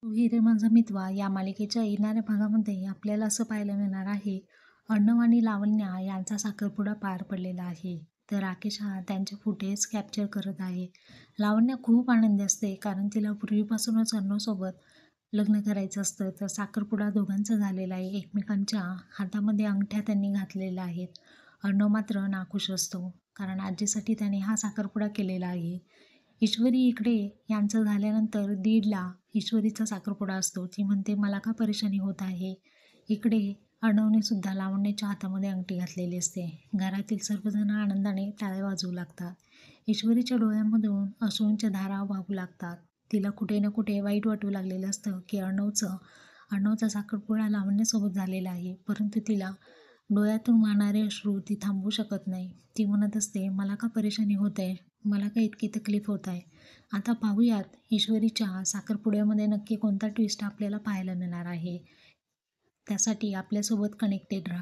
तू हिरे माझा मितवा या मालिकेच्या येणाऱ्या भागामध्ये आपल्याला असं पाहायला मिळणार आहे, अर्णव आणि लावण्या यांचा साखरपुडा पार पडलेला आहे. तर राकेश हा त्यांचे फुटेज कॅप्चर करत आहे. लावण्या खूप आनंदी असते कारण तिला पूर्वीपासूनच अर्णवसोबत लग्न करायचं असतं. तर साखरपुडा दोघांचा झालेला आहे. एकमेकांच्या हातामध्ये अंगठ्या त्यांनी घातलेल्या आहेत. अर्णव मात्र नाखुश असतो कारण आजीसाठी त्याने हा साखरपुडा केलेला आहे. ईश्वरी इकडे यांचं झाल्यानंतर 1:30ला ईश्वरीचा साखरपुडा असतो. ती म्हणते मला का परेशानी होत आहे. इकडे अर्णवने सुद्धा लावण्याच्या हातामध्ये अंगठी घातलेली असते. घरातील सर्वजण आनंदाने टाळ्या वाजवू लागतात. ईश्वरीच्या डोळ्यांमधून अश्रूंच्या धारा वाहू लागतात. तिला कुठे ना कुठे वाईट वाटू लागलेलं असतं की अर्णवचा साखरपुडा लावण्यासोबत झालेला आहे. परंतु तिला डोळ्यातून वाहणारे अश्रू ती थांबवू शकत नाही. ती म्हणत असते मला का परेशानी होत आहे, मला का इतकी तकलीफ होत आहे. आता पाहूयात ईश्वरीच्या साखरपुड्यामध्ये नक्की कोणता ट्विस्ट आपल्याला पाहायला मिळणार आहे. त्यासाठी आपल्यासोबत कनेक्टेड राहा.